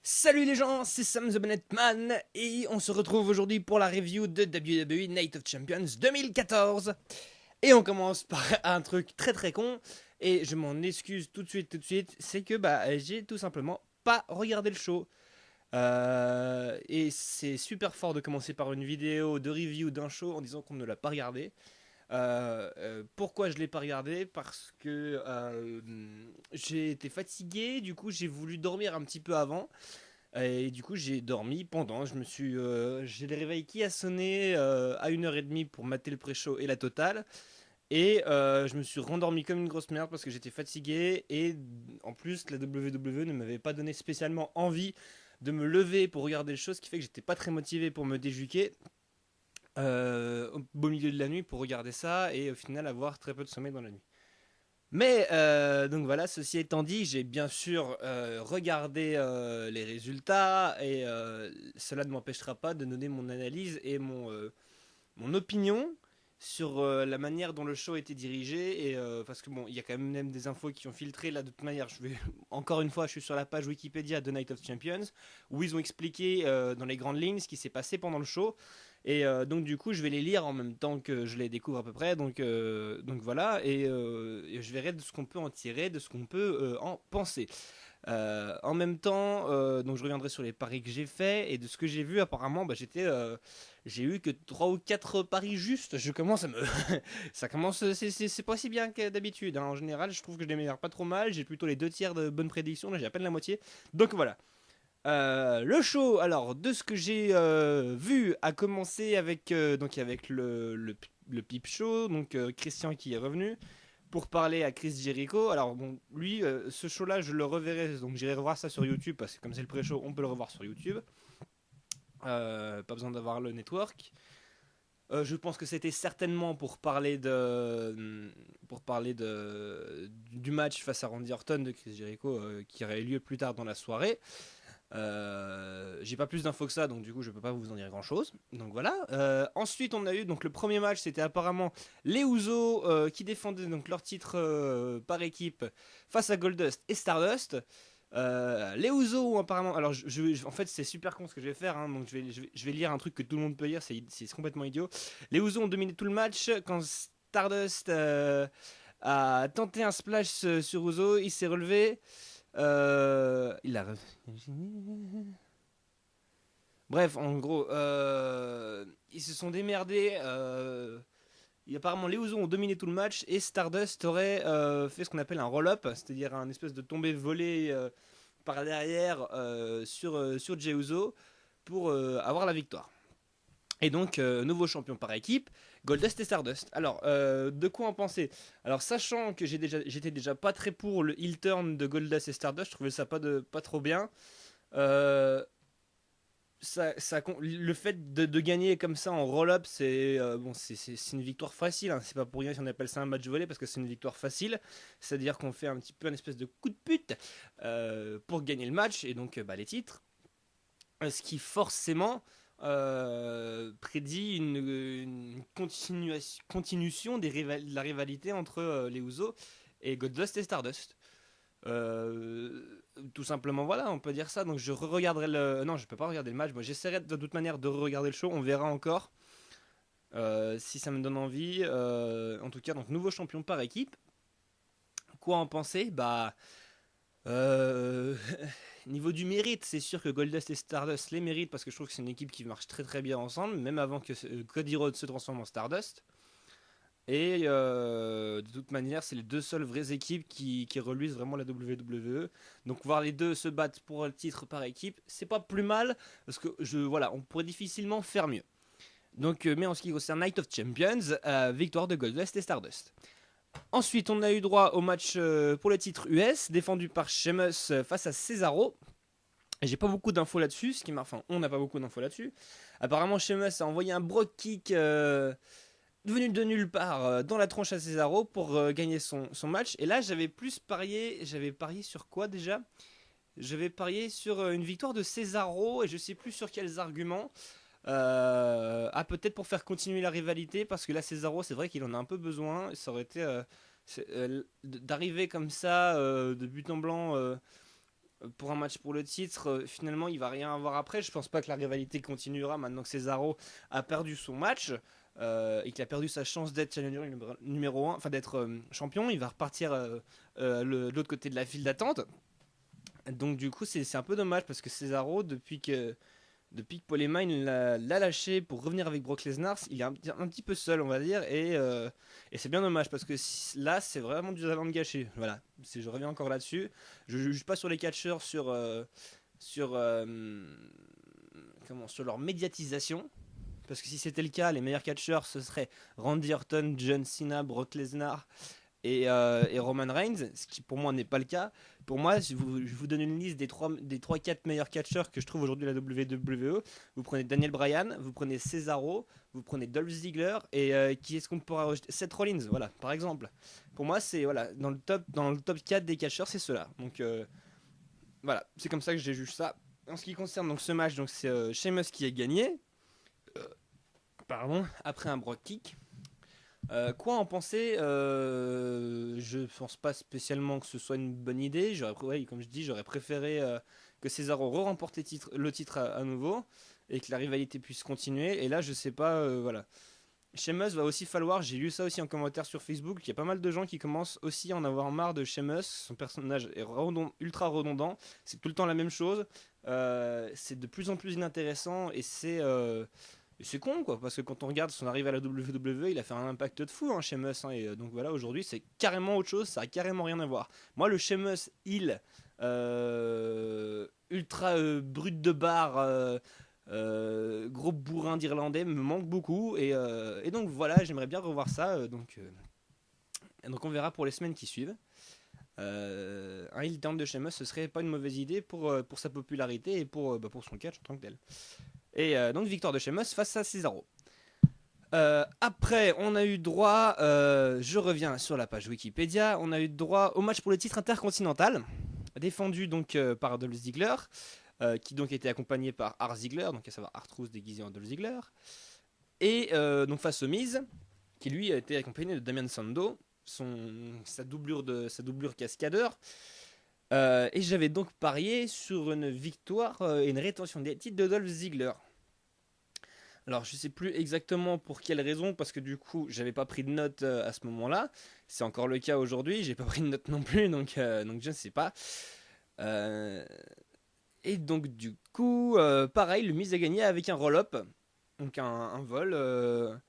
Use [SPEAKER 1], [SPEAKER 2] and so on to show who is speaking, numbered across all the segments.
[SPEAKER 1] Salut les gens, c'est Sam the Bonnet Man et on se retrouve aujourd'hui pour la review de WWE Night of Champions 2014. Et on commence par un truc très con et je m'en excuse tout de suite, c'est que j'ai tout simplement pas regardé le show. Et c'est super fort de commencer par une vidéo de review d'un show en disant qu'on ne l'a pas regardé. Pourquoi je l'ai pas regardé? Parce que j'ai été fatigué, du coup j'ai voulu dormir un petit peu avant. Et du coup j'ai dormi pendant, j'ai les réveils qui a sonné à 1h30 pour mater le pré-show et la totale. Et je me suis rendormi comme une grosse merde parce que j'étais fatigué. Et en plus la WWE ne m'avait pas donné spécialement envie de me lever pour regarder le show, ce qui fait que j'étais pas très motivé pour me déjuquer au beau milieu de la nuit pour regarder ça et au final avoir très peu de sommeil dans la nuit. Mais donc voilà, ceci étant dit, j'ai bien sûr regardé les résultats et cela ne m'empêchera pas de donner mon analyse et mon opinion sur la manière dont le show a été dirigé et parce que bon, il y a quand même des infos qui ont filtré là de toute manière. Je vais encore une fois, je suis sur la page Wikipédia de Night of Champions où ils ont expliqué dans les grandes lignes ce qui s'est passé pendant le show. Et donc du coup, je vais les lire en même temps que je les découvre à peu près. Donc voilà, et je verrai de ce qu'on peut en tirer, de ce qu'on peut en penser. En même temps, donc je reviendrai sur les paris que j'ai faits et de ce que j'ai vu. Apparemment, j'ai eu que 3 ou 4 paris justes. Je commence à me, ça commence, c'est pas si bien que d'habitude, hein. En général, je trouve que je les meilleurs pas trop mal. J'ai plutôt les 2 tiers de bonnes prédictions. Là, j'ai à peine la moitié. Donc voilà. Le show, alors de ce que j'ai vu, a commencé avec le Peep Show, donc Christian qui est revenu pour parler à Chris Jericho. Alors bon, lui, ce show-là, je le reverrai, donc j'irai revoir ça sur YouTube parce que comme c'est le pré-show, on peut le revoir sur YouTube. Pas besoin d'avoir le network. Je pense que c'était certainement du match face à Randy Orton de Chris Jericho qui aurait eu lieu plus tard dans la soirée. J'ai pas plus d'infos que ça, donc du coup je peux pas vous en dire grand chose. Donc voilà. Ensuite on a eu donc le premier match, c'était apparemment les Usos qui défendaient donc leur titre par équipe face à Goldust et Stardust. Les Usos ont apparemment, alors en fait c'est super con ce que je vais faire, hein, donc je vais lire un truc que tout le monde peut lire, c'est complètement idiot. Les Usos ont dominé tout le match quand Stardust a tenté un splash sur Uso, il s'est relevé. Il a. Bref, en gros, ils se sont démerdés. Apparemment, les Usos ont dominé tout le match et Stardust aurait fait ce qu'on appelle un roll-up, c'est-à-dire un espèce de tombée volée par derrière sur Jey Uso pour avoir la victoire. Et donc, nouveau champion par équipe, Goldust et Stardust. Alors, de quoi en penser? Alors, sachant que j'étais déjà pas très pour le heel turn de Goldust et Stardust, je trouvais ça pas trop bien. Euh, le fait de gagner comme ça en roll-up, c'est une victoire facile, hein. C'est pas pour rien si on appelle ça un match volé parce que c'est une victoire facile. C'est-à-dire qu'on fait un petit peu un espèce de coup de pute pour gagner le match et donc les titres. Ce qui forcément prédit une continuation de la rivalité entre les Usos et Goldust et Stardust. Tout simplement, voilà, on peut dire ça. Donc je re-regarderai le. Non, je peux pas regarder le match. Moi, j'essaierai de toute manière de re-regarder le show. On verra encore si ça me donne envie. En tout cas, donc nouveau champion par équipe. Quoi en penser? Euh, Niveau du mérite, c'est sûr que Goldust et Stardust les méritent parce que je trouve que c'est une équipe qui marche très bien ensemble, même avant que Cody Rhodes se transforme en Stardust. Et de toute manière, c'est les deux seules vraies équipes qui reluisent vraiment la WWE. Donc voir les deux se battre pour le titre par équipe, c'est pas plus mal parce que voilà, on pourrait difficilement faire mieux. Donc, mais en ce qui concerne Night of Champions, victoire de Goldust et Stardust. Ensuite, on a eu droit au match pour le titre US, défendu par Sheamus face à Cesaro. Et j'ai pas beaucoup d'infos là-dessus, enfin, on n'a pas beaucoup d'infos là-dessus. Apparemment, Sheamus a envoyé un Brock Kick venu de nulle part dans la tronche à Cesaro pour gagner son match. Et là, j'avais parié sur quoi déjà? J'avais parié sur une victoire de Cesaro et je sais plus sur quels arguments. Peut-être pour faire continuer la rivalité parce que là Cesaro c'est vrai qu'il en a un peu besoin. Ça aurait été d'arriver comme ça de but en blanc pour un match pour le titre, finalement il va rien avoir après. Je pense pas que la rivalité continuera maintenant que Cesaro a perdu son match. Et qu'il a perdu sa chance d'être challenger numéro 1, enfin d'être champion. Il va repartir de l'autre côté de la file d'attente. Donc du coup c'est un peu dommage parce que Cesaro depuis que Paul Heyman l'a lâché pour revenir avec Brock Lesnar, il est un petit peu seul on va dire et c'est bien dommage parce que là c'est vraiment du talent de gâché. Voilà, je reviens encore là-dessus. Je juge pas sur les catcheurs sur sur leur médiatisation. Parce que si c'était le cas, les meilleurs catcheurs ce seraient Randy Orton, John Cena, Brock Lesnar et Roman Reigns, ce qui pour moi n'est pas le cas. Pour moi, je vous donne une liste des 3-4 meilleurs catcheurs que je trouve aujourd'hui à la WWE. Vous prenez Daniel Bryan, vous prenez Cesaro, vous prenez Dolph Ziggler et qui est-ce qu'on pourra rejeter? Seth Rollins, voilà, par exemple. Pour moi, c'est voilà, dans le top 4 des catcheurs, c'est ceux-là. Donc voilà, c'est comme ça que je juge ça. En ce qui concerne donc ce match, donc c'est Sheamus qui a gagné. Après un Brock Kick. Quoi en penser? Je pense pas spécialement que ce soit une bonne idée. Comme je dis, j'aurais préféré que Cesaro remporte le titre à nouveau et que la rivalité puisse continuer. Et là, je sais pas, voilà. Sheamus va aussi falloir, j'ai lu ça aussi en commentaire sur Facebook, il y a pas mal de gens qui commencent aussi à en avoir marre de Sheamus. Son personnage est ultra redondant, c'est tout le temps la même chose. C'est de plus en plus inintéressant et c'est con quoi, parce que quand on regarde son arrivée à la WWE, il a fait un impact de fou Sheamus, et donc voilà, aujourd'hui c'est carrément autre chose, ça a carrément rien à voir. Moi le Sheamus ultra brut de bar, gros bourrin d'Irlandais me manque beaucoup et donc voilà, j'aimerais bien revoir ça, donc on verra pour les semaines qui suivent. Un heel turn de Sheamus ce serait pas une mauvaise idée pour sa popularité et pour son catch en tant que tel. Et donc victoire de Sheamus face à Cesaro. Après, on a eu droit, je reviens sur la page Wikipédia, on a eu droit au match pour le titre intercontinental, défendu donc par Dolph Ziggler, qui donc était accompagné par Art Ziggler, donc à savoir R-Truth déguisé en Dolph Ziggler, et donc face au Miz, qui lui a été accompagné de Damien Sandow, sa doublure cascadeur. Et j'avais donc parié sur une victoire et une rétention des titres de Dolph Ziggler. Alors je sais plus exactement pour quelle raison, parce que du coup j'avais pas pris de note à ce moment-là. C'est encore le cas aujourd'hui, j'ai pas pris de note non plus, donc je ne sais pas. Et donc du coup, pareil, le Miz a gagné avec un roll-up, donc un vol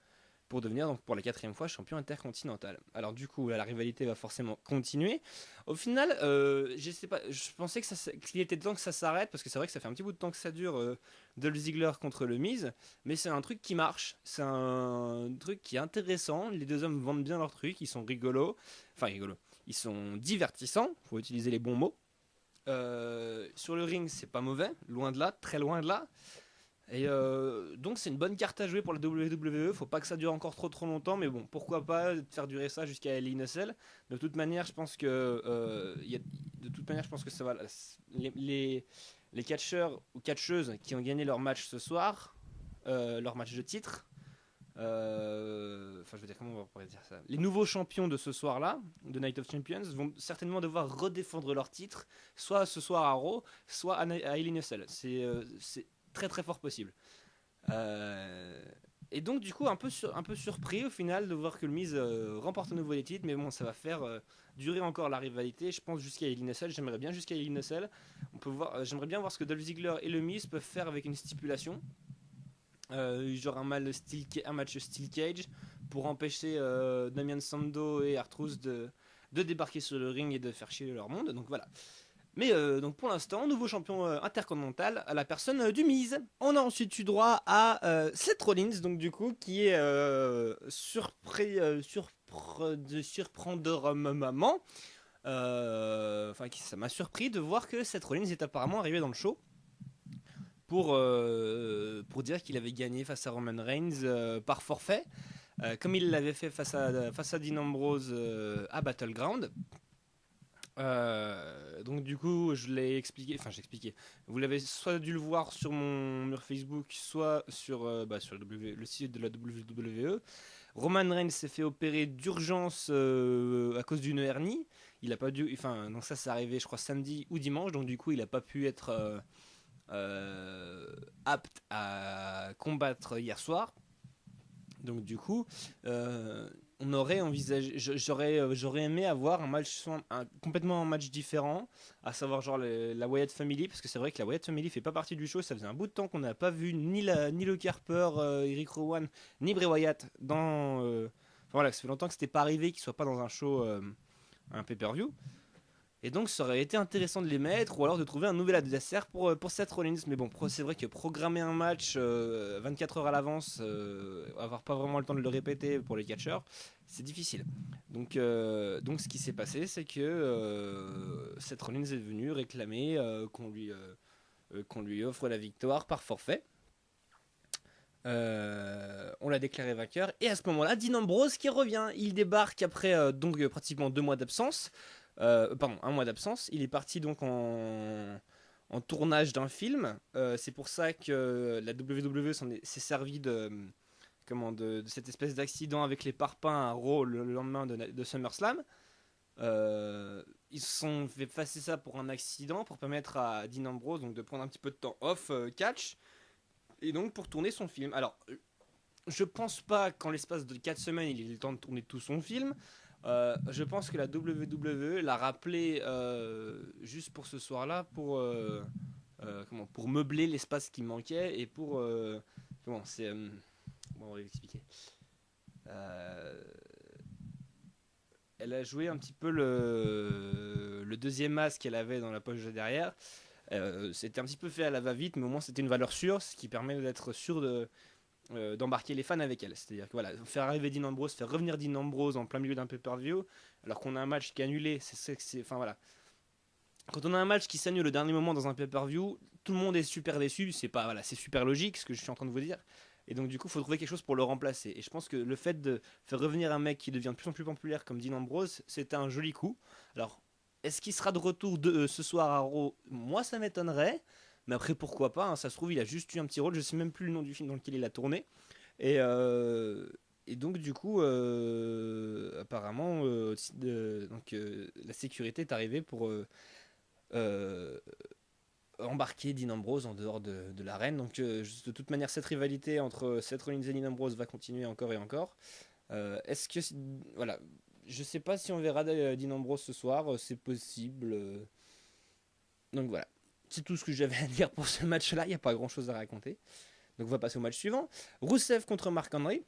[SPEAKER 1] pour devenir donc pour la 4e fois champion intercontinental. Alors du coup, la rivalité va forcément continuer. Au final, je sais pas, je pensais qu'il était temps que ça s'arrête parce que c'est vrai que ça fait un petit bout de temps que ça dure, Dolph Ziggler contre le Miz, mais c'est un truc qui marche, c'est un truc qui est intéressant. Les deux hommes vendent bien leur truc, ils sont rigolos, ils sont divertissants, faut utiliser les bons mots. Sur le ring, c'est pas mauvais, loin de là, très loin de là. Et donc c'est une bonne carte à jouer pour la WWE. Faut pas que ça dure encore trop longtemps, mais bon, pourquoi pas faire durer ça jusqu'à Hell in a Cell. De toute manière, je pense que ça va. Les catcheurs ou catcheuses qui ont gagné leur match ce soir, leur match de titre. Je veux dire, comment on pourrait dire ça, les nouveaux champions de ce soir-là, de Night of Champions, vont certainement devoir redéfendre leur titre, soit ce soir à Raw, soit à Hell in a Cell. C'est très très fort possible. Et donc du coup un peu surpris au final de voir que le Miz remporte à nouveau les titres, mais bon, ça va faire durer encore la rivalité. Je pense jusqu'à Hell in a Cell. J'aimerais bien jusqu'à Hell in a Cell. J'aimerais bien voir ce que Dolph Ziggler et le Miz peuvent faire avec une stipulation. Genre un match Steel Cage pour empêcher Damien Sandow et R-Truth de débarquer sur le ring et de faire chier leur monde. Donc voilà. Mais donc pour l'instant, nouveau champion intercontinental à la personne du Miz. On a ensuite eu droit à Seth Rollins, donc du coup, qui est surprendre maman. Ça m'a surpris de voir que Seth Rollins est apparemment arrivé dans le show pour dire qu'il avait gagné face à Roman Reigns par forfait, comme il l'avait fait face à Dean Ambrose à Battleground. Donc du coup j'ai expliqué, vous l'avez soit dû le voir sur mon mur Facebook, soit sur le site de la WWE. Roman Reigns s'est fait opérer d'urgence à cause d'une hernie. Il a pas dû, enfin, donc ça c'est arrivé, je crois samedi ou dimanche, donc du coup il a pas pu être apte à combattre hier soir. Donc du coup, on aurait envisagé, j'aurais aimé avoir un match, complètement un match différent, à savoir genre la Wyatt Family, parce que c'est vrai que la Wyatt Family fait pas partie du show. Ça faisait un bout de temps qu'on n'a pas vu ni Luke Harper, Eric Rowan, ni Bray Wyatt dans. Enfin, voilà, ça fait longtemps que c'était pas arrivé qu'ils soient pas dans un show, un pay-per-view. Et donc ça aurait été intéressant de les mettre, ou alors de trouver un nouvel adversaire pour Seth Rollins. Mais bon, c'est vrai que programmer un match 24 heures à l'avance, avoir pas vraiment le temps de le répéter pour les catcheurs, c'est difficile. Donc ce qui s'est passé, c'est que Seth Rollins est venu réclamer qu'on lui offre la victoire par forfait. On l'a déclaré vainqueur, et à ce moment-là, Dean Ambrose qui revient. Il débarque après pratiquement 2 mois d'absence. Pardon, 1 mois d'absence. Il est parti donc en tournage d'un film. C'est pour ça que la WWE s'est servi de cette espèce d'accident avec les parpaings à Raw le lendemain de SummerSlam. Ils se sont fait passer ça pour un accident pour permettre à Dean Ambrose donc de prendre un petit peu de temps off catch et donc pour tourner son film. Alors, je pense pas qu'en l'espace de 4 semaines il ait le temps de tourner tout son film. Je pense que la WWE l'a rappelé juste pour ce soir-là pour meubler l'espace qui manquait et pour comment on va expliquer. Elle a joué un petit peu le deuxième masque qu'elle avait dans la poche de derrière. C'était un petit peu fait à la va-vite, mais au moins c'était une valeur sûre, ce qui permet d'être sûr d'embarquer les fans avec elle. C'est-à-dire que voilà, faire arriver Dean Ambrose, faire revenir Dean Ambrose en plein milieu d'un pay-per-view, alors qu'on a un match qui est annulé, enfin voilà. Quand on a un match qui s'annule au dernier moment dans un pay-per-view, tout le monde est super déçu. C'est super logique ce que je suis en train de vous dire. Et donc du coup, il faut trouver quelque chose pour le remplacer. Et je pense que le fait de faire revenir un mec qui devient de plus en plus populaire comme Dean Ambrose, c'était un joli coup. Alors, est-ce qu'il sera de retour ce soir à Raw? Moi, ça m'étonnerait. Mais après, pourquoi pas, hein, ça se trouve, il a juste eu un petit rôle. Je sais même plus le nom du film dans lequel il a tourné. Et donc, du coup, apparemment, la sécurité est arrivée pour embarquer Dean Ambrose en dehors de l'arène. Donc, de toute manière, cette rivalité entre Seth Rollins et Dean Ambrose va continuer encore et encore. Est-ce que. Voilà. Je sais pas si on verra Dean Ambrose ce soir. C'est possible. Donc, voilà. C'est tout ce que j'avais à dire pour ce match-là. Il n'y a pas grand-chose à raconter. Donc on va passer au match suivant. Rusev contre Mark Henry.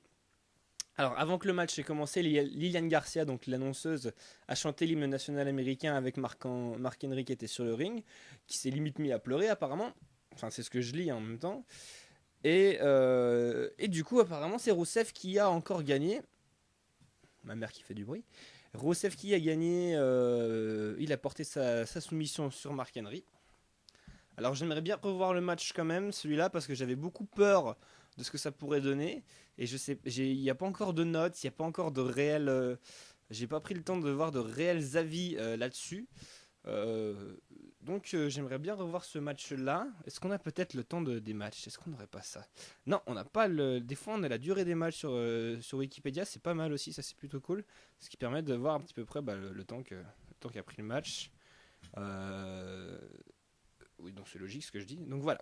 [SPEAKER 1] Alors avant que le match ait commencé, Liliane Garcia, donc l'annonceuse, a chanté l'hymne national américain avec Mark Henry qui était sur le ring, qui s'est limite mis à pleurer apparemment. Enfin c'est ce que je lis en même temps. Et du coup apparemment c'est Rusev qui a encore gagné. Ma mère qui fait du bruit. Rusev qui a gagné, il a porté sa soumission sur Mark Henry. Alors j'aimerais bien revoir le match quand même, celui-là, parce que j'avais beaucoup peur de ce que ça pourrait donner. Et je sais, il n'y a pas encore de notes, il n'y a pas encore de réels... j'ai pas pris le temps de voir de réels avis là-dessus. Donc j'aimerais bien revoir ce match-là. Est-ce qu'on a peut-être le temps des matchs? Est-ce qu'on n'aurait pas ça? Non, on n'a pas des fois on a la durée des matchs sur Wikipédia, c'est pas mal aussi, ça c'est plutôt cool. Ce qui permet de voir un petit peu près le temps qu'a pris le match. Oui, donc c'est logique ce que je dis. Donc voilà.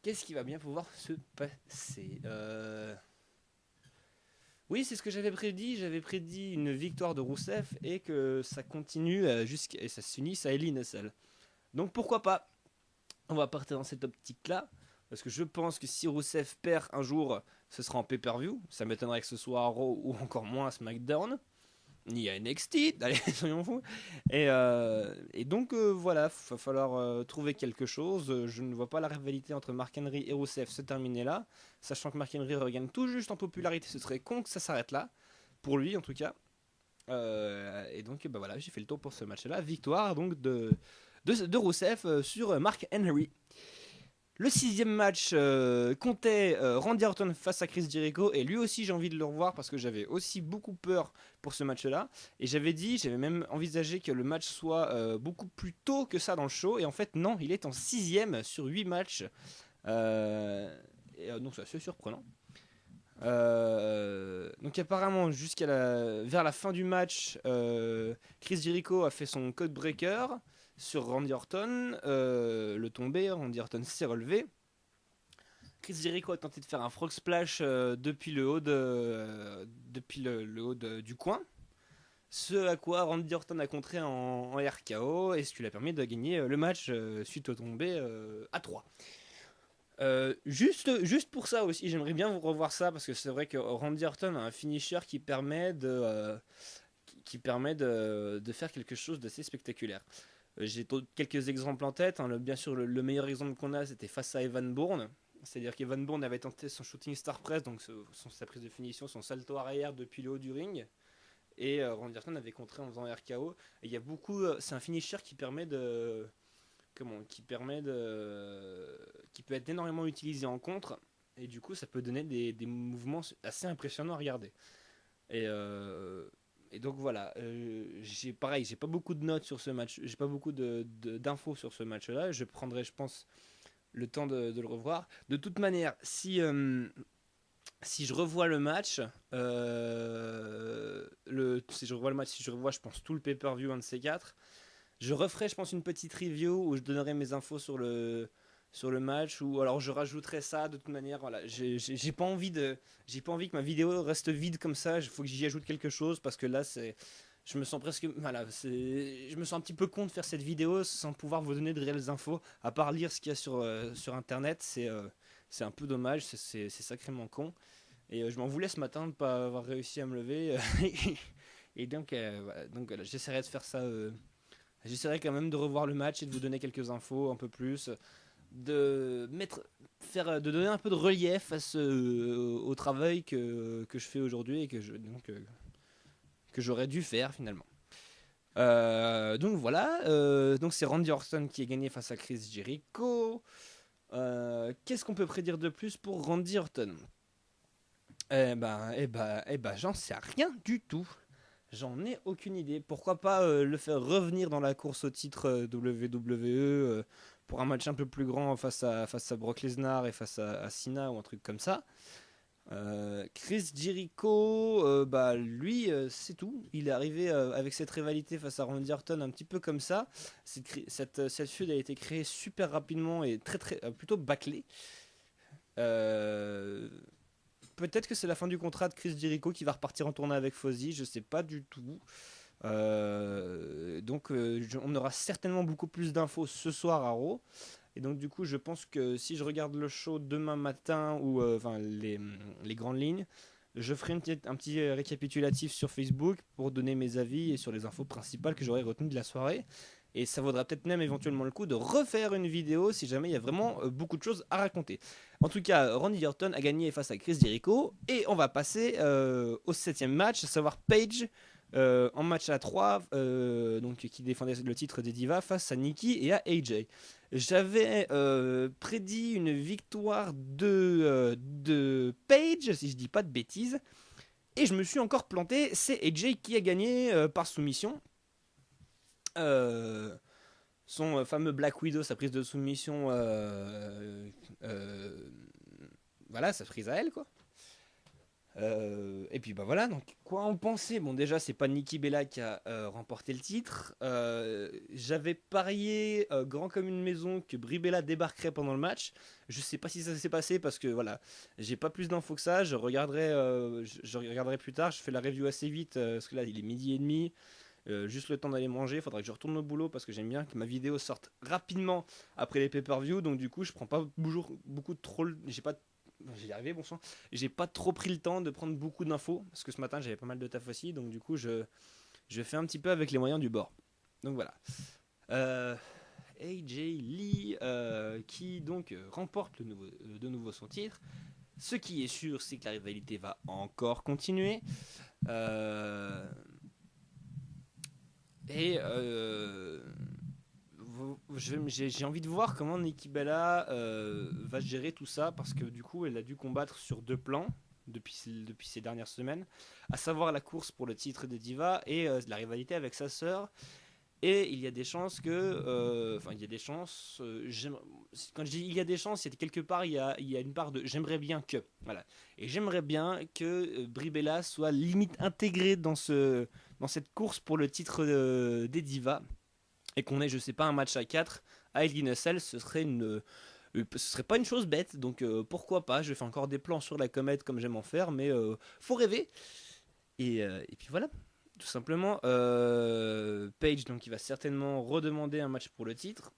[SPEAKER 1] Qu'est-ce qui va bien pouvoir se passer? Oui, c'est ce que j'avais prédit. J'avais prédit une victoire de Rusev et que ça continue et ça s'unisse à Ellie Nussel. Donc pourquoi pas? On va partir dans cette optique-là. Parce que je pense que si Rusev perd un jour, ce sera en pay-per-view. Ça m'étonnerait que ce soit à Raw ou encore moins à SmackDown. Ni à NXT, allez, soyons fous. Et donc voilà, il va falloir trouver quelque chose. Je ne vois pas la rivalité entre Mark Henry et Rusev se terminer là, sachant que Mark Henry regagne tout juste en popularité. Ce serait con que ça s'arrête là, pour lui en tout cas. Et donc voilà, j'ai fait le tour pour ce match-là. Victoire donc de Rusev sur Mark Henry. Le 6e match comptait Randy Orton face à Chris Jericho, et lui aussi j'ai envie de le revoir parce que j'avais aussi beaucoup peur pour ce match-là, et j'avais même envisagé que le match soit beaucoup plus tôt que ça dans le show, et en fait non, il est en 6e sur 8 matchs. Et donc c'est assez surprenant. Donc apparemment vers la fin du match, Chris Jericho a fait son code breaker sur Randy Orton, le tombé, Randy Orton s'est relevé. Chris Jericho a tenté de faire un frog splash depuis le haut, du coin. Ce à quoi Randy Orton a contré en RKO et ce qui lui a permis de gagner le match suite au tombé à 3. Juste pour ça aussi, j'aimerais bien vous revoir ça parce que c'est vrai que Randy Orton a un finisher qui permet de faire quelque chose d'assez spectaculaire. J'ai quelques exemples en tête. Hein. Bien sûr, le meilleur exemple qu'on a, c'était face à Evan Bourne. C'est-à-dire qu'Evan Bourne avait tenté son shooting star press, donc sa prise de finition, son salto arrière depuis le haut du ring. Et Randy Orton avait contré en faisant RKO. Et il y a beaucoup. C'est un finisher qui permet de. Qui peut être énormément utilisé en contre. Et du coup, ça peut donner des mouvements assez impressionnants à regarder. Et donc voilà. J'ai pas beaucoup de notes sur ce match. J'ai pas beaucoup d'infos sur ce match-là. Je prendrai, je pense, le temps de le revoir. De toute manière, si je revois le match, si je revois, je pense, tout le pay-per-view, un de ces quatre, je referai, je pense, une petite review où je donnerai mes infos sur le match, ou alors je rajouterai ça de toute manière. Voilà, j'ai pas envie que ma vidéo reste vide comme ça. Il faut que j'y ajoute quelque chose parce que là, je me sens je me sens un petit peu con de faire cette vidéo sans pouvoir vous donner de réelles infos, à part lire ce qu'il y a sur internet. C'est un peu dommage, c'est sacrément con. Et je m'en voulais ce matin de ne pas avoir réussi à me lever. Et donc voilà, j'essaierai de faire ça. J'essaierai quand même de revoir le match et de vous donner quelques infos un peu plus. De donner un peu de relief au travail que je fais aujourd'hui et que j'aurais dû faire finalement. Donc voilà, donc c'est Randy Orton qui a gagné face à Chris Jericho. Qu'est-ce qu'on peut prédire de plus pour Randy Orton? J'en sais rien du tout. J'en ai aucune idée. Pourquoi pas le faire revenir dans la course au titre WWE pour un match un peu plus grand face à Brock Lesnar et face à Cena ou un truc comme ça. Chris Jericho, lui, c'est tout. Il est arrivé avec cette rivalité face à Randy Orton un petit peu comme ça. Cette feud a été créée super rapidement et plutôt bâclée. Peut-être que c'est la fin du contrat de Chris Jericho qui va repartir en tournée avec Fozzy, je sais pas du tout. On aura certainement beaucoup plus d'infos ce soir à Raw. Et donc du coup je pense que si je regarde le show demain matin ou les grandes lignes, je ferai un petit récapitulatif sur Facebook pour donner mes avis et sur les infos principales que j'aurais retenues de la soirée. Et ça vaudra peut-être même éventuellement le coup de refaire une vidéo si jamais il y a vraiment beaucoup de choses à raconter. En tout cas, Randy Orton a gagné face à Chris Jericho. Et on va passer au 7ème match, à savoir Paige en match à 3, qui défendait le titre des Divas face à Nikki et à AJ. J'avais prédit une victoire de Paige, si je dis pas de bêtises. Et je me suis encore planté, c'est AJ qui a gagné par soumission. Son fameux Black Widow, sa prise de soumission, voilà, sa prise à elle, quoi. Et puis bah voilà, donc quoi en penser? Bon, déjà, c'est pas Nikki Bella qui a remporté le titre. J'avais parié grand comme une maison que Brie Bella débarquerait pendant le match. Je sais pas si ça s'est passé parce que voilà, j'ai pas plus d'infos que ça. Je regarderai plus tard. Je fais la review assez vite parce que là, il est 12h30. Juste le temps d'aller manger, il faudra que je retourne au boulot parce que j'aime bien que ma vidéo sorte rapidement après les pay-per-view, donc du coup je prends pas beaucoup trop, j'ai pas trop pris le temps de prendre beaucoup d'infos parce que ce matin j'avais pas mal de taf aussi, donc du coup je fais un petit peu avec les moyens du bord. Donc voilà. AJ Lee qui donc remporte de nouveau son titre. Ce qui est sûr, c'est que la rivalité va encore continuer. J'ai envie de voir comment Nikki Bella va gérer tout ça parce que du coup elle a dû combattre sur 2 plans depuis ces dernières semaines, à savoir la course pour le titre des Divas et la rivalité avec sa sœur. Et il y a des chances quand je dis il y a des chances, c'est quelque part il y a une part de j'aimerais bien que, voilà. Et j'aimerais bien que Brie Bella soit limite intégrée dans cette course pour le titre des divas et qu'on ait, je sais pas, un match à 4 à Hell in a Cell, ce serait pas une chose bête, donc pourquoi pas. Je fais encore des plans sur la comète comme j'aime en faire, mais faut rêver. Et puis voilà, tout simplement. Paige, donc, il va certainement redemander un match pour le titre.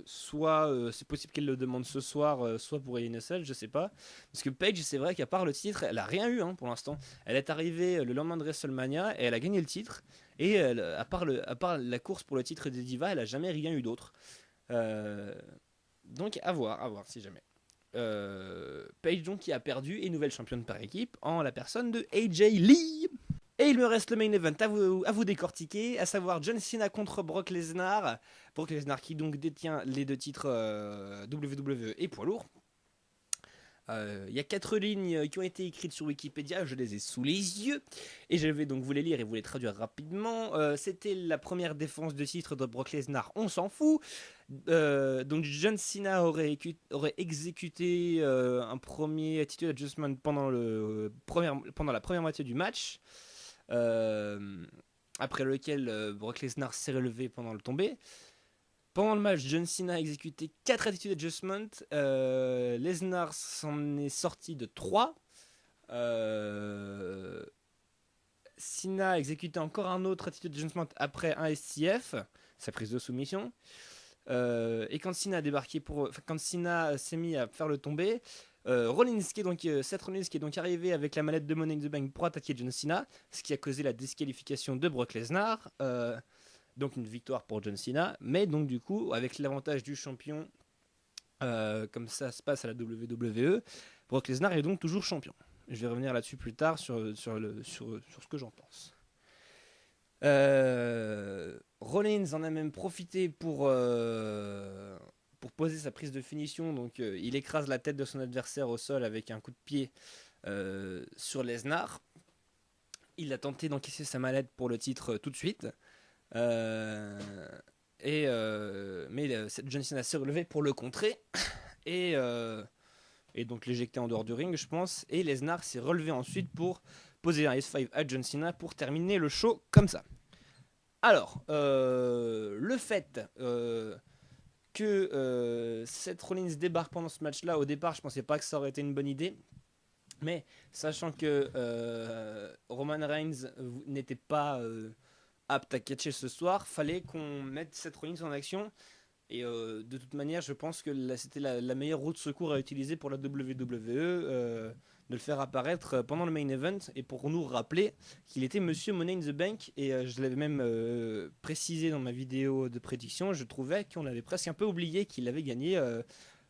[SPEAKER 1] Soit c'est possible qu'elle le demande ce soir, soit pour NSL, je sais pas. Parce que Paige, c'est vrai qu'à part le titre, elle a rien eu pour l'instant. Elle est arrivée le lendemain de WrestleMania et elle a gagné le titre. Et à part la course pour le titre des Divas, elle a jamais rien eu d'autre. Euh, donc à voir si jamais. Paige donc qui a perdu et nouvelle championne par équipe en la personne de AJ Lee. Et il me reste le main event à vous décortiquer, à savoir John Cena contre Brock Lesnar. Brock Lesnar qui donc détient les 2 titres WWE et poids lourd. Il y a 4 lignes qui ont été écrites sur Wikipédia, je les ai sous les yeux. Et je vais donc vous les lire et vous les traduire rapidement. C'était la première défense de titre de Brock Lesnar, on s'en fout. Donc John Cena aurait exécuté un premier attitude adjustment pendant la première moitié du match. Après lequel Brock Lesnar s'est relevé pendant le tombé. Pendant le match, John Cena a exécuté 4 attitude adjustments. Lesnar s'en est sorti de 3. Cena a exécuté encore un autre attitude adjustment après un STF, sa prise de soumission. Et quand Cena a débarqué quand Cena s'est mis à faire le tombé, Seth Rollins qui est donc arrivé avec la mallette de Money in the Bank pour attaquer John Cena, ce qui a causé la disqualification de Brock Lesnar. Donc une victoire pour John Cena, mais donc du coup avec l'avantage du champion, comme ça se passe à la WWE, Brock Lesnar est donc toujours champion. Je vais revenir là-dessus plus tard sur ce que j'en pense. Rollins en a même profité pour poser sa prise de finition. Donc il écrase la tête de son adversaire au sol avec un coup de pied sur Lesnar. Il a tenté d'encaisser sa mallette pour le titre tout de suite. Mais John Cena s'est relevé pour le contrer et donc l'éjecter en dehors du ring, je pense. Et Lesnar s'est relevé ensuite pour poser un S5 à John Cena pour terminer le show comme ça. Alors, le fait que Seth Rollins débarque pendant ce match-là, au départ, je pensais pas que ça aurait été une bonne idée. Mais sachant que Roman Reigns n'était pas apte à catcher ce soir, fallait qu'on mette Seth Rollins en action. Et de toute manière, je pense que c'était la meilleure route de secours à utiliser pour la WWE, de le faire apparaître pendant le main event et pour nous rappeler qu'il était Monsieur Money in the Bank. Et je l'avais même précisé dans ma vidéo de prédiction, je trouvais qu'on avait presque un peu oublié qu'il avait gagné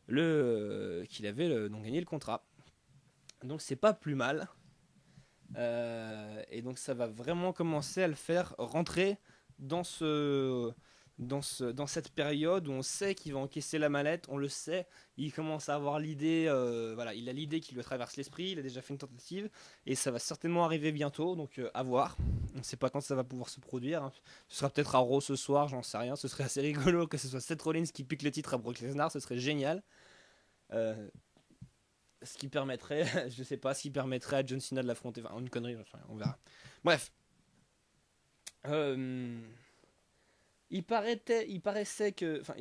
[SPEAKER 1] donc gagné le contrat. Donc c'est pas plus mal. Et donc ça va vraiment commencer à le faire rentrer dans cette période où on sait qu'il va encaisser la mallette, on le sait, il commence à avoir l'idée, il a l'idée qui lui traverse l'esprit, il a déjà fait une tentative et ça va certainement arriver bientôt, donc à voir. On ne sait pas quand ça va pouvoir se produire, hein. Ce sera peut-être à Raw ce soir, j'en sais rien, ce serait assez rigolo que ce soit Seth Rollins qui pique le titre à Brock Lesnar, ce serait génial. Ce qui permettrait, je sais pas, ce qui permettrait à John Cena de l'affronter. Enfin, une connerie, on verra. Bref. Il paraissait que. Enfin,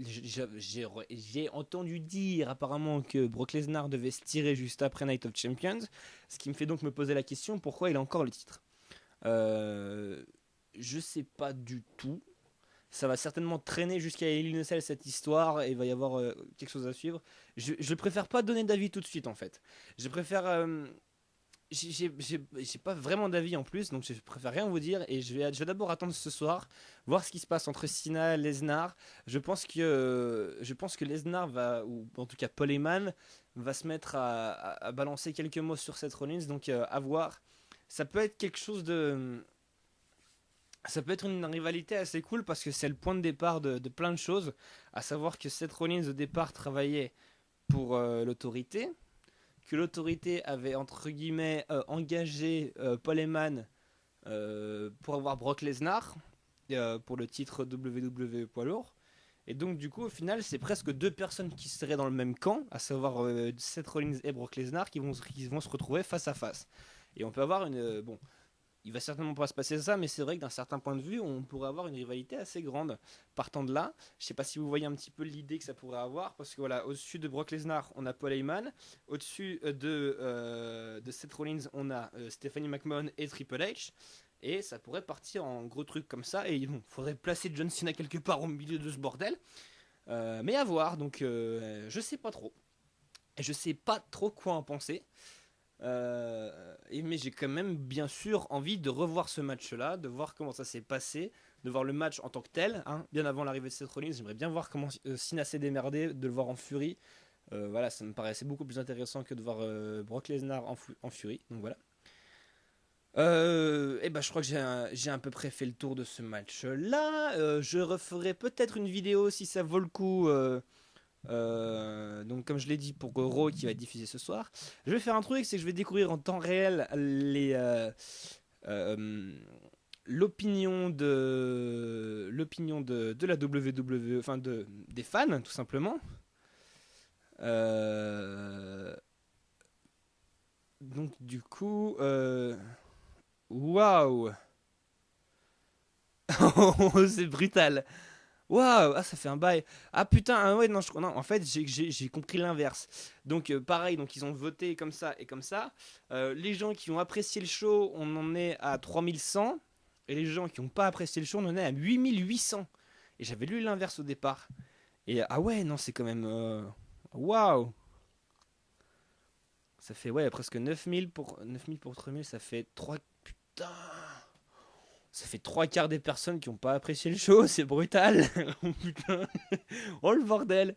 [SPEAKER 1] j'ai entendu dire apparemment que Brock Lesnar devait se tirer juste après Night of Champions. Ce qui me fait donc me poser la question pourquoi il a encore le titre. Je sais pas du tout. Ça va certainement traîner jusqu'à Hell in a Cell cette histoire et il va y avoir quelque chose à suivre. Je préfère pas donner d'avis tout de suite en fait. Je préfère. J'ai pas vraiment d'avis en plus, donc je préfère rien vous dire et je vais d'abord attendre ce soir, voir ce qui se passe entre Cena et Lesnar. Je pense que Lesnar va, ou en tout cas Paul Heyman, va se mettre à balancer quelques mots sur Seth Rollins, donc à voir. Ça peut être quelque chose de. Ça peut être une rivalité assez cool parce que c'est le point de départ de plein de choses, à savoir que Seth Rollins au départ travaillait pour l'autorité, que l'autorité avait entre guillemets engagé Paul Heyman pour avoir Brock Lesnar pour le titre WWE poids lourd, Et donc du coup au final c'est presque deux personnes qui seraient dans le même camp, à savoir Seth Rollins et Brock Lesnar qui vont se retrouver face à face. Et on peut avoir bon, il va certainement pas se passer ça, mais c'est vrai que d'un certain point de vue, on pourrait avoir une rivalité assez grande. Partant de là, je sais pas si vous voyez un petit peu l'idée que ça pourrait avoir, parce que voilà, au-dessus de Brock Lesnar, on a Paul Heyman, au-dessus de Seth Rollins, on a Stephanie McMahon et Triple H, et ça pourrait partir en gros truc comme ça, et bon, faudrait placer John Cena quelque part au milieu de ce bordel, mais à voir, donc je sais pas trop. Et je sais pas trop quoi en penser. Mais j'ai quand même bien sûr envie de revoir ce match-là, de voir comment ça s'est passé, de voir le match en tant que tel, hein, bien avant l'arrivée de Seth Rollins. J'aimerais bien voir comment Cena s'est démerdé, de le voir en Fury. Voilà, ça me paraissait beaucoup plus intéressant que de voir Brock Lesnar en Fury. Donc voilà. Et ben je crois que j'ai à peu près fait le tour de ce match-là. Je referai peut-être une vidéo si ça vaut le coup. Donc comme je l'ai dit pour Raw qui va être diffusé ce soir, je vais faire un truc, c'est que je vais découvrir en temps réel euh, l'opinion de la WWE, enfin des fans tout simplement. Euh, donc du coup, waouh, c'est brutal. Waouh, ah ça fait un bail. Ah putain, ah ouais non, non en fait j'ai compris l'inverse. Donc pareil, donc ils ont voté comme ça et comme ça. Les gens qui ont apprécié le show, on en est à 3100 et les gens qui n'ont pas apprécié le show, on en est à 8800. Et j'avais lu l'inverse au départ. Et ah ouais, non, c'est quand même waouh. Ça fait ouais, presque 9000 pour 3000, ça fait 3 putain. Ça fait trois quarts des personnes qui n'ont pas apprécié le show, c'est brutal. Oh putain. Oh le bordel.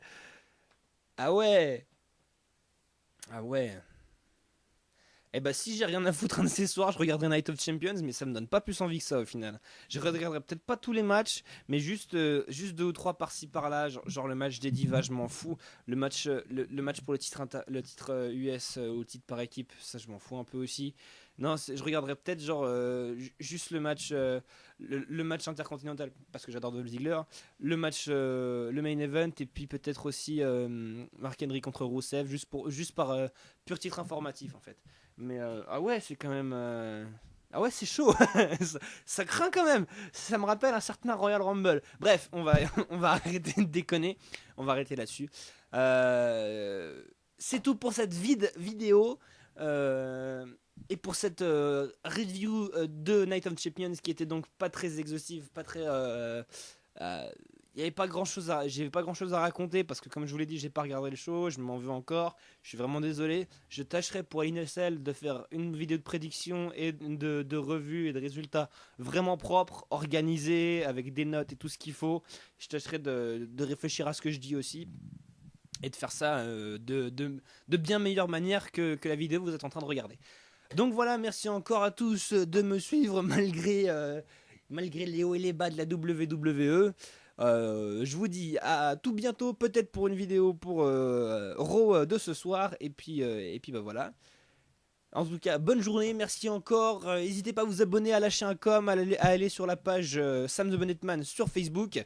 [SPEAKER 1] Ah ouais. Ah ouais. Eh bah si j'ai rien à foutre un de ces soirs, je regarderai Night of Champions, mais ça me donne pas plus envie que ça au final. Je regarderai peut-être pas tous les matchs, mais juste deux ou trois par-ci par-là, genre le match des divas, je m'en fous. Le match pour le titre US ou le titre par équipe, ça je m'en fous un peu aussi. Non, je regarderai peut-être genre juste le match intercontinental parce que j'adore Dolph Ziggler, le main event et puis peut-être aussi Mark Henry contre Rusev juste par pur titre informatif en fait. Mais ah ouais, c'est quand même. Ah ouais, c'est chaud. Ça craint quand même. Ça me rappelle un certain Royal Rumble. Bref, on va arrêter de déconner. On va arrêter là-dessus. C'est tout pour cette vidéo. Et pour cette review de Night of Champions qui était donc pas très exhaustive, pas très. Il n'y avait pas grand chose j'avais pas grand chose à raconter parce que comme je vous l'ai dit j'ai pas regardé le show, je m'en veux encore, je suis vraiment désolé. Je tâcherai pour INSL de faire une vidéo de prédiction et de revue et de résultats vraiment propres, organisés, avec des notes et tout ce qu'il faut. Je tâcherai de réfléchir à ce que je dis aussi et de faire ça de bien meilleure manière que la vidéo que vous êtes en train de regarder. Donc voilà, merci encore à tous de me suivre malgré les hauts et les bas de la WWE. Je vous dis à tout bientôt, peut-être pour une vidéo pour Raw de ce soir. Et puis bah voilà. En tout cas, bonne journée, merci encore. N'hésitez pas à vous abonner, à lâcher un com, à aller sur la page Sam the Bonnetman sur Facebook.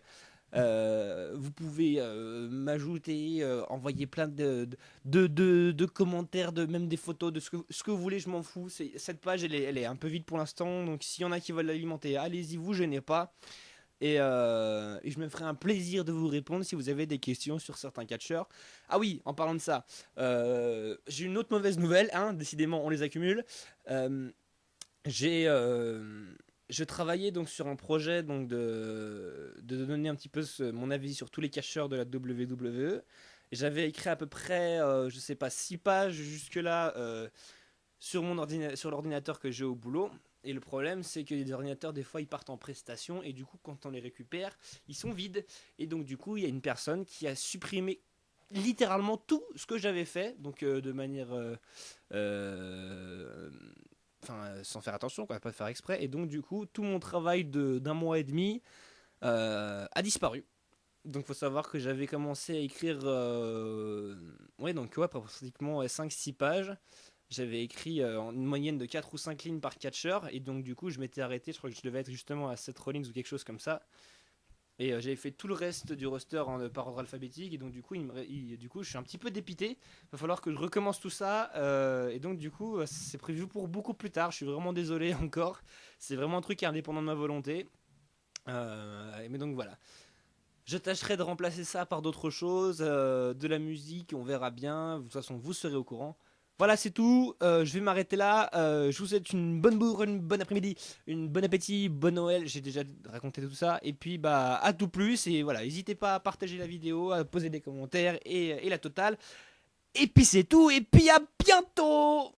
[SPEAKER 1] Vous pouvez m'ajouter, envoyer plein de commentaires, même des photos, de ce que vous voulez, je m'en fous. Cette page, elle est un peu vide pour l'instant, donc s'il y en a qui veulent l'alimenter, allez-y, vous gênez pas. Et je me ferai un plaisir de vous répondre si vous avez des questions sur certains catcheurs. Ah oui, en parlant de ça, j'ai une autre mauvaise nouvelle, hein, décidément on les accumule. J'ai je travaillais donc sur un projet donc de donner un petit peu mon avis sur tous les catcheurs de la WWE. J'avais écrit à peu près, je sais pas, 6 pages jusque-là sur l'ordinateur que j'ai au boulot. Et le problème, c'est que les ordinateurs, des fois, ils partent en prestation. Et du coup, quand on les récupère, ils sont vides. Et donc, du coup, il y a une personne qui a supprimé littéralement tout ce que j'avais fait. Donc, de manière... sans faire attention, quoi, pas faire exprès. Et donc, du coup, tout mon travail d'un mois et demi a disparu. Donc, il faut savoir que j'avais commencé à écrire... ouais, donc, ouais, pratiquement 5-6 pages. J'avais écrit en une moyenne de 4 ou 5 lignes par catcheur et donc du coup je m'étais arrêté, je crois que je devais être justement à 7 Rollins ou quelque chose comme ça. Et j'avais fait tout le reste du roster par ordre alphabétique. Et donc, du coup, du coup, je suis un petit peu dépité. Il va falloir que je recommence tout ça. Et donc, du coup, c'est prévu pour beaucoup plus tard. Je suis vraiment désolé encore. C'est vraiment un truc qui est indépendant de ma volonté. Mais donc, voilà. Je tâcherai de remplacer ça par d'autres choses, de la musique, on verra bien. De toute façon, vous serez au courant. Voilà, c'est tout. Je vais m'arrêter là. Je vous souhaite une bonne bourre, une bonne après-midi, une bonne appétit, bonne Noël. J'ai déjà raconté tout ça. Et puis, bah, à tout plus. Et voilà, n'hésitez pas à partager la vidéo, à poser des commentaires et la totale. Et puis, c'est tout. Et puis, à bientôt!